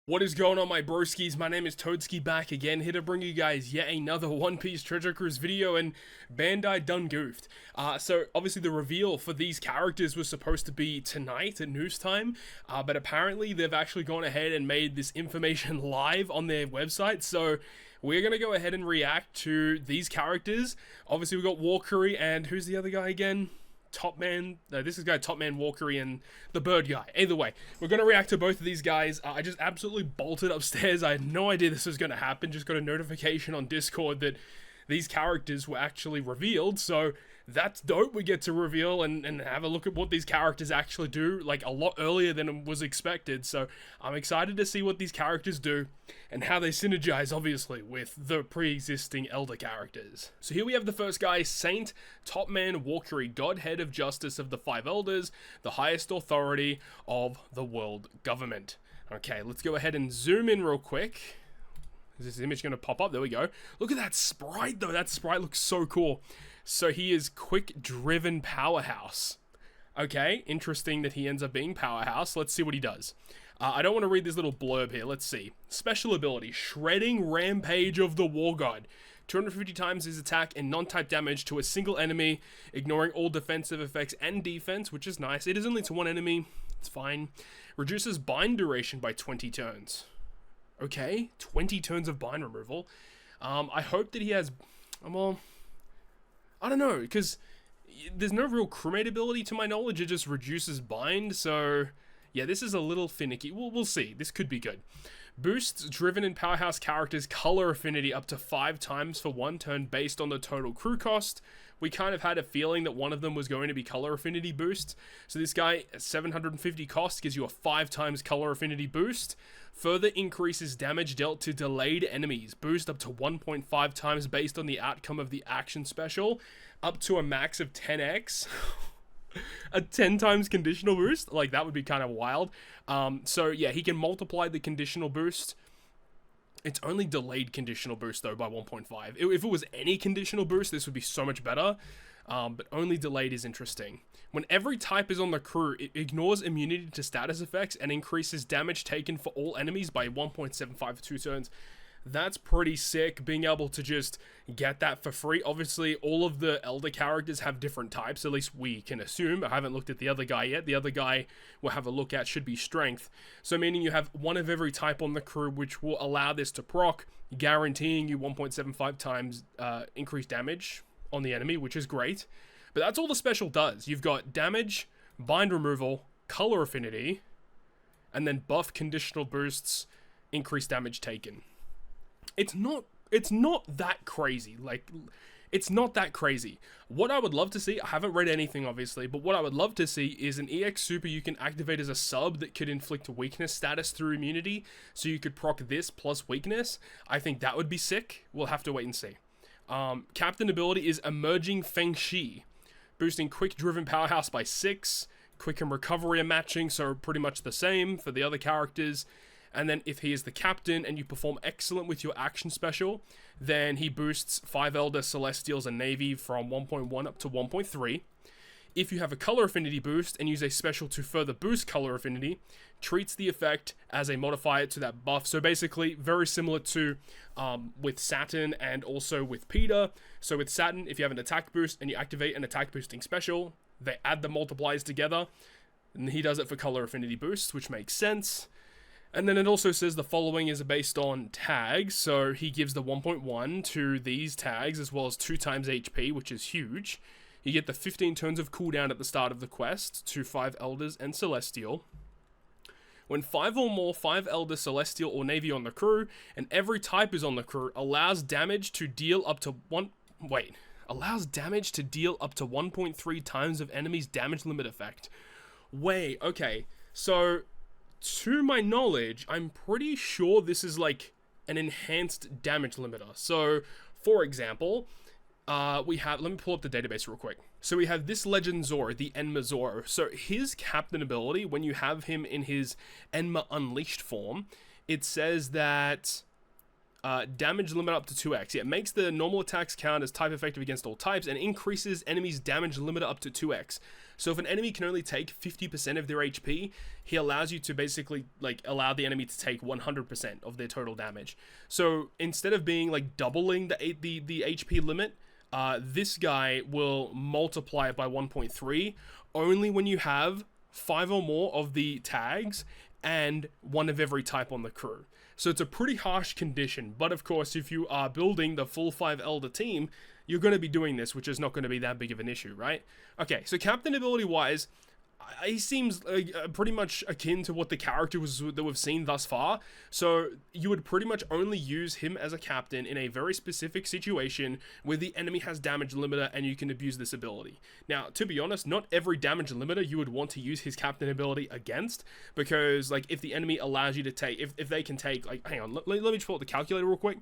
What is going on, my broskiis? My name is Toadski, back again, here to bring you guys yet another One Piece Treasure Cruise video, and Bandai done goofed. So obviously the reveal for these characters was supposed to be tonight at news time, but apparently they've actually gone ahead and made this information live on their website, so we're going to go ahead and react to these characters. Obviously we got WARCURY, and who's the other guy again? Top Man, no, this is guy Top Man, WARCURY, and the bird guy. Either way, we're going to react to both of these guys. I just absolutely bolted upstairs. I had no idea this was going to happen. Just got a notification on Discord that these characters were actually revealed, so that's dope. We get to reveal and have a look at what these characters actually do, like a lot earlier than was expected, so I'm excited to see what these characters do and how they synergize, obviously, with the pre-existing Elder characters. So here we have the first guy, Saint Top Man WARCURY, Godhead of Justice of the Five Elders, the highest authority of the world government. Okay, let's go ahead and zoom in real quick. Is this image going to pop up? There we go. Look at that sprite, though. That sprite looks so cool. So he is quick-driven powerhouse. Okay, interesting that he ends up being powerhouse. Let's see what he does. I don't want to read this little blurb here. Let's see. Special ability, Shredding Rampage of the War God. 250 times his attack and non-type damage to a single enemy, ignoring all defensive effects and defense, which is nice. It is only to one enemy. It's fine. Reduces bind duration by 20 turns. Okay, 20 turns of bind removal. I hope that he has, well, I don't know, because there's no real crewmate ability to my knowledge. It just reduces bind, so yeah, this is a little finicky. We'll see. This could be good. Boosts driven and powerhouse characters' color affinity up to 5 times for 1 turn based on the total crew cost. We kind of had a feeling that one of them was going to be color affinity boost. So this guy, at 750 cost, gives you a 5 times color affinity boost. Further increases damage dealt to delayed enemies. Boost up to 1.5 times based on the outcome of the action special. Up to a max of 10x. A 10 times conditional boost? Like, that would be kind of wild. So yeah, he can multiply the conditional boost. It's only delayed conditional boost, though, by 1.5. If it was any conditional boost, this would be so much better. But only delayed is interesting. When every type is on the crew, it ignores immunity to status effects and increases damage taken for all enemies by 1.75 for 2 turns. That's pretty sick, being able to just get that for free. Obviously, all of the Elder characters have different types, at least we can assume. I haven't looked at the other guy yet. The other guy we'll have a look at should be Strength. So meaning you have one of every type on the crew, which will allow this to proc, guaranteeing you 1.75 times increased damage on the enemy, which is great. But that's all the special does. You've got damage, bind removal, color affinity, and then buff conditional boosts, increased damage taken. It's not that crazy. Like, it's not that crazy. What I would love to see, I haven't read anything obviously, but what I would love to see is an EX super you can activate as a sub that could inflict weakness status through immunity, so you could proc this plus weakness. I think that would be sick. We'll have to wait and see. Captain ability is Emerging Feng Shi, boosting quick driven powerhouse by 6. Quick and recovery are matching, so pretty much the same for the other characters. And then if he is the captain and you perform excellent with your action special, then he boosts 5 Elder, Celestials, and Navy from 1.1 up to 1.3. If you have a color affinity boost and use a special to further boost color affinity, treats the effect as a modifier to that buff. So basically, very similar to with Saturn and also with Peter. So with Saturn, if you have an attack boost and you activate an attack boosting special, they add the multipliers together, and he does it for color affinity boosts, which makes sense. And then it also says the following is based on tags, so he gives the 1.1 to these tags, as well as 2 times HP, which is huge. You get the 15 turns of cooldown at the start of the quest to 5 Elders and Celestial. When 5 or more 5 Elder, Celestial, or Navy on the crew, and every type is on the crew, allows damage to deal up to 1.3 times of enemy's damage limit effect. Wait, okay, so to my knowledge, I'm pretty sure this is like an enhanced damage limiter. So, for example, we have, let me pull up the database real quick. So we have this Legend Zoro, the Enma Zoro. So his captain ability, when you have him in his Enma Unleashed form, it says that damage limit up to 2x. Yeah, it makes the normal attacks count as type effective against all types and increases enemies' damage limit up to 2x. So if an enemy can only take 50% of their HP, he allows you to basically like allow the enemy to take 100% of their total damage. So instead of being like doubling the HP limit, this guy will multiply it by 1.3 only when you have 5 or more of the tags and one of every type on the crew. So it's a pretty harsh condition, but of course if you are building the full 5 Elder team, you're going to be doing this, which is not going to be that big of an issue, right? Okay, so captain ability wise, he seems pretty much akin to what the character was that we've seen thus far. So you would pretty much only use him as a captain in a very specific situation where the enemy has damage limiter and you can abuse this ability. Now, to be honest, not every damage limiter you would want to use his captain ability against, because like if the enemy allows you to take, if they can take, like, hang on, let me just pull up the calculator real quick.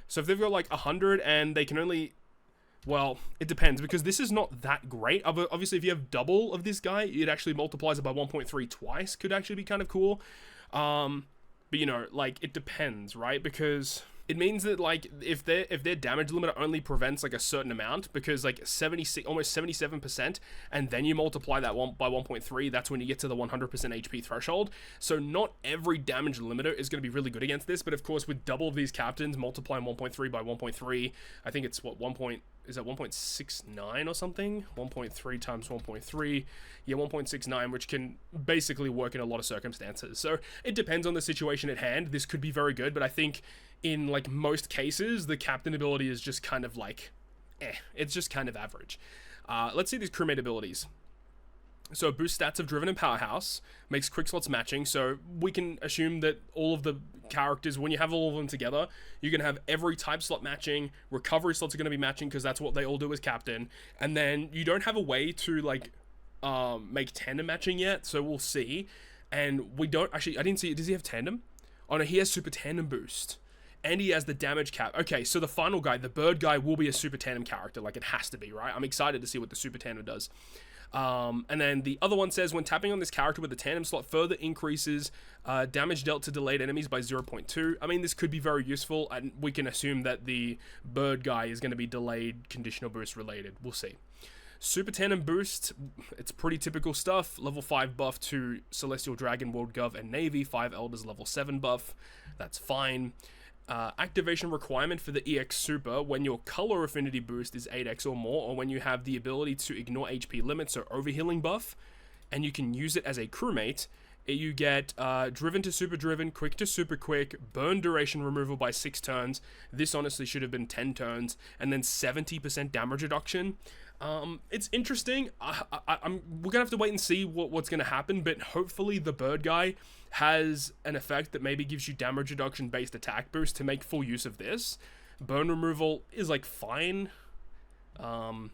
So if they've got like 100 and they can only, well, it depends, because this is not that great. Obviously, if you have double of this guy, it actually multiplies it by 1.3 twice. Could actually be kind of cool. But, you know, like, it depends, right? Because it means that, like, if their damage limiter only prevents, like, a certain amount, because, like, 76, almost 77%, and then you multiply that by 1.3, that's when you get to the 100% HP threshold. So not every damage limiter is going to be really good against this, but, of course, with double of these captains, multiplying 1.3 by 1.3, I think it's, what, is that 1.69 or something? 1.3 times 1.3, yeah, 1.69, which can basically work in a lot of circumstances. So it depends on the situation at hand. This could be very good, but I think in like most cases, the captain ability is just kind of like, it's just kind of average. Let's see these crewmate abilities. So boost stats of Driven and Powerhouse, makes quick slots matching, so we can assume that all of the characters, when you have all of them together, you're going to have every type slot matching, recovery slots are going to be matching because that's what they all do as captain, and then you don't have a way to like make tandem matching yet, so we'll see. And we don't, actually, I didn't see, does he have tandem? Oh no, he has super tandem boost. And he has the damage cap. Okay, so the final guy, the bird guy, will be a super tandem character, like it has to be, right? I'm excited to see what the super tandem does. And then the other one says, when tapping on this character with the tandem slot, further increases damage dealt to delayed enemies by 0.2. I mean, this could be very useful, and we can assume that the bird guy is going to be delayed conditional boost related. We'll see. Super tandem boost, it's pretty typical stuff. Level 5 buff to Celestial Dragon, World Gov, and Navy. 5 Elders level 7 buff. That's fine. Activation requirement for the EX Super when your color affinity boost is 8x or more, or when you have the ability to ignore HP limits or overhealing buff, and you can use it as a crewmate. You get driven to super driven, quick to super quick, burn duration removal by 6 turns. This honestly should have been 10 turns, and then 70% damage reduction. It's interesting. We're gonna have to wait and see what's gonna happen, but hopefully the bird guy has an effect that maybe gives you damage reduction based attack boost to make full use of this. Burn removal is like fine. Yeah,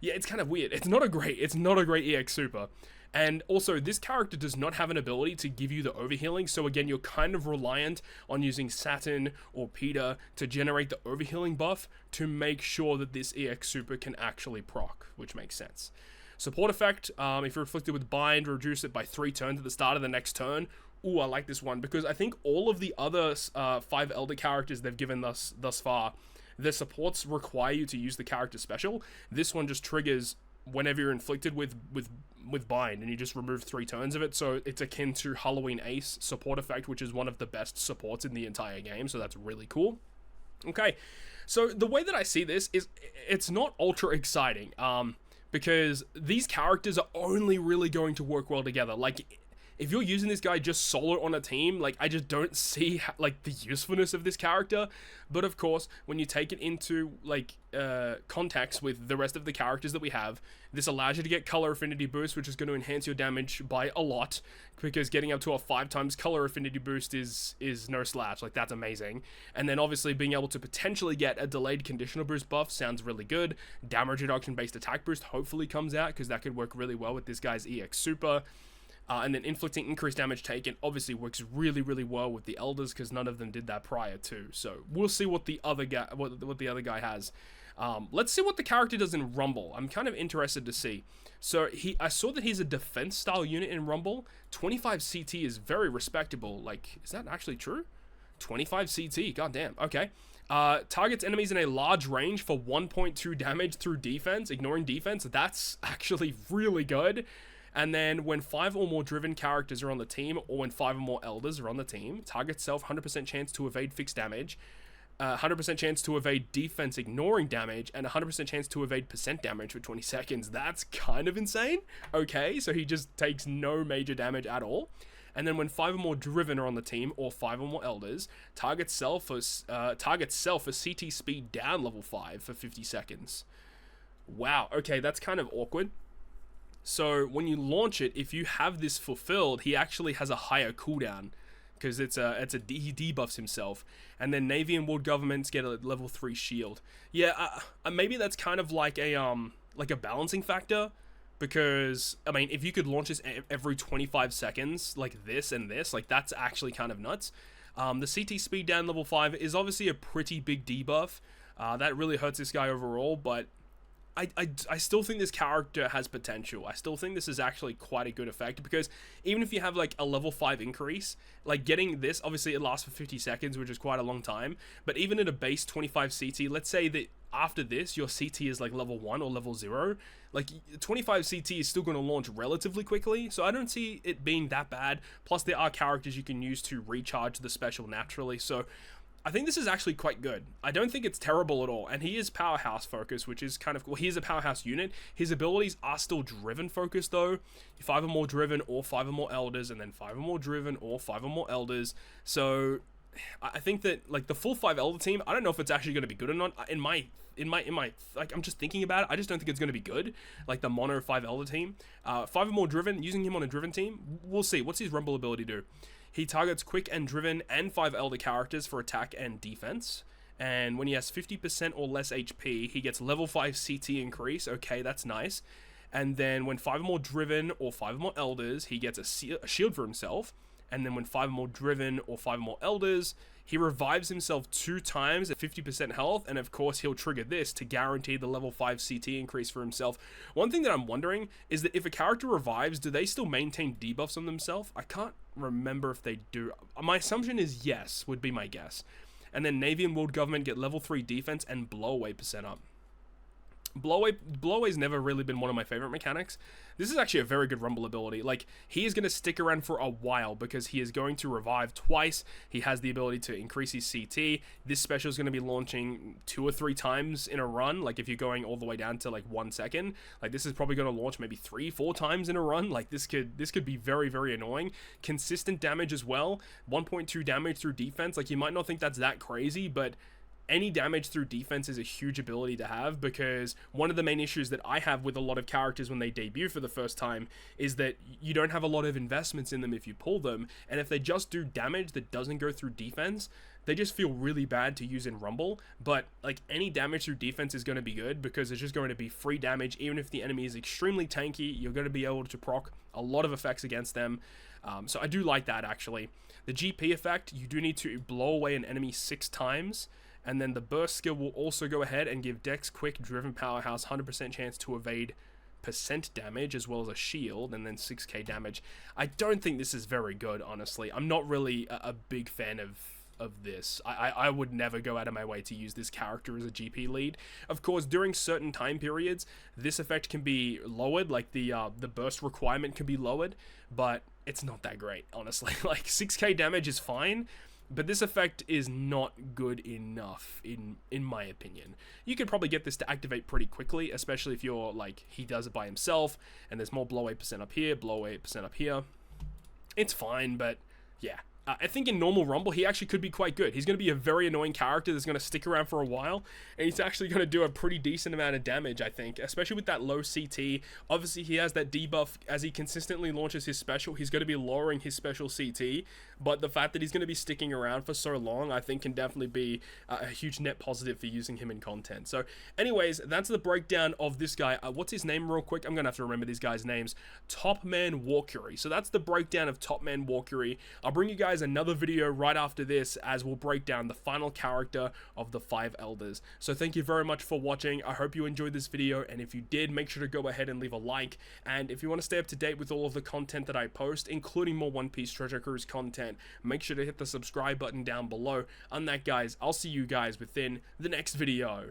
it's kind of weird. It's not a great EX Super. And also, this character does not have an ability to give you the overhealing, so again, you're kind of reliant on using Saturn or Peter to generate the overhealing buff to make sure that this EX Super can actually proc, which makes sense. Support effect, if you're afflicted with Bind, reduce it by 3 turns at the start of the next turn. Ooh, I like this one, because I think all of the other 5 Elder characters they've given thus far, their supports require you to use the character special. This one just triggers whenever you're inflicted with Bind, and you just remove 3 turns of it, so it's akin to Halloween Ace support effect, which is one of the best supports in the entire game, so that's really cool. Okay, so the way that I see this is, it's not ultra exciting, because these characters are only really going to work well together. Like, if you're using this guy just solo on a team, like, I just don't see, like, the usefulness of this character. But, of course, when you take it into, like, context with the rest of the characters that we have, this allows you to get color affinity boost, which is going to enhance your damage by a lot, because getting up to a 5 times color affinity boost is no slouch. Like, that's amazing. And then, obviously, being able to potentially get a delayed conditional boost buff sounds really good. Damage reduction based attack boost hopefully comes out, because that could work really well with this guy's EX Super. And then inflicting increased damage taken obviously works really, really well with the Elders, because none of them did that prior to. So we'll see what the other guy has. Let's see what the character does in Rumble. I'm kind of interested to see. So I saw that he's a defense style unit in Rumble. 25 CT is very respectable. Like, is that actually true? 25 CT, goddamn, okay. Targets enemies in a large range for 1.2 damage through defense, ignoring defense. That's actually really good. And then when 5 or more driven characters are on the team, or when 5 or more elders are on the team, target self 100% chance to evade fixed damage, 100% chance to evade defense ignoring damage, and 100% chance to evade percent damage for 20 seconds. That's kind of insane. Okay, so he just takes no major damage at all. And then when 5 or more driven are on the team, or 5 or more elders, target self for CT speed down level 5 for 50 seconds. Wow, okay, that's kind of awkward. So when you launch it, if you have this fulfilled, he actually has a higher cooldown, because he debuffs himself. And then Navy and world governments get a level 3 shield. Yeah, maybe that's kind of like a balancing factor. Because, I mean, if you could launch this every 25 seconds, like this and this, like, that's actually kind of nuts. The CT speed down level 5 is obviously a pretty big debuff. That really hurts this guy overall, but I still think this character has potential. I still think this is actually quite a good effect, because even if you have, like, a level 5 increase, like, getting this, obviously it lasts for 50 seconds, which is quite a long time, but even at a base 25 CT, let's say that after this, your CT is, like, level 1 or level 0, like, 25 CT is still going to launch relatively quickly, so I don't see it being that bad. Plus, there are characters you can use to recharge the special naturally, so I think this is actually quite good. I don't think it's terrible at all, and he is powerhouse focused, which is kind of cool. He's a powerhouse unit. His abilities are still driven focused though. 5 or more driven, or 5 or more elders, and then 5 or more driven, or 5 or more elders. So I think that, like, the full 5 elder team, I don't know if it's actually going to be good or not. In my like, I'm just thinking about it, I just don't think it's going to be good, like the mono 5 elder team. 5 or more driven, using him on a driven team, we'll see. What's his rumble ability do? He targets quick and driven and 5 elder characters for attack and defense. And when he has 50% or less HP, he gets level 5 CT increase. Okay, that's nice. And then when 5 or more driven or 5 or more elders, he gets a shield for himself. And then when 5 or more driven or 5 or more elders, he revives himself 2 times at 50% health, and of course he'll trigger this to guarantee the level 5 CT increase for himself. One thing that I'm wondering is that if a character revives, do they still maintain debuffs on themselves? I can't remember if they do. My assumption is yes, would be my guess. And then Navy and world government get level 3 defense and blow away % up. Blow away's never really been one of my favorite mechanics. This is actually a very good rumble ability. Like, he is going to stick around for a while because he is going to revive twice. He has the ability to increase his CT. This special is going to be launching 2 or 3 times in a run. Like, if you're going all the way down to like 1 second, like, this is probably going to launch maybe 3-4 times in a run. Like, this could be very, very annoying. Consistent damage as well. 1.2 damage through defense. Like, you might not think that's that crazy, but any damage through defense is a huge ability to have, because one of the main issues that I have with a lot of characters when they debut for the first time is that you don't have a lot of investments in them if you pull them, and if they just do damage that doesn't go through defense, they just feel really bad to use in Rumble. But like, any damage through defense is going to be good, because it's just going to be free damage. Even if the enemy is extremely tanky, you're going to be able to proc a lot of effects against them. So I do like that, actually. The GP effect, you do need to blow away an enemy 6 times. And then the burst skill will also go ahead and give Dex Quick Driven Powerhouse 100% chance to evade % damage, as well as a shield, and then 6k damage. I don't think this is very good, honestly. I'm not really a big fan of this. I would never go out of my way to use this character as a GP lead. Of course, during certain time periods, this effect can be lowered, like the burst requirement can be lowered, but it's not that great, honestly. Like, 6k damage is fine, but this effect is not good enough, in my opinion. You could probably get this to activate pretty quickly, especially if you're, like, he does it by himself, and there's more blow away % up here, blow away % up here. It's fine, but yeah. I think in normal Rumble, he actually could be quite good. He's going to be a very annoying character that's going to stick around for a while, and he's actually going to do a pretty decent amount of damage, I think, especially with that low CT. Obviously, he has that debuff as he consistently launches his special. He's going to be lowering his special CT, but the fact that he's going to be sticking around for so long, I think, can definitely be a huge net positive for using him in content. So, anyways, that's the breakdown of this guy. What's his name real quick? I'm going to have to remember these guys' names. Top Man WARCURY. So that's the breakdown of Top Man WARCURY. I'll bring you guys guys another video right after this, as we'll break down the final character of the 5 elders. So thank you very much for watching. I hope you enjoyed this video, and if you did, make sure to go ahead and leave a like. And if you want to stay up to date with all of the content that I post, including more One Piece Treasure Cruise content, make sure to hit the subscribe button down below. On that, guys, I'll see you guys within the next video.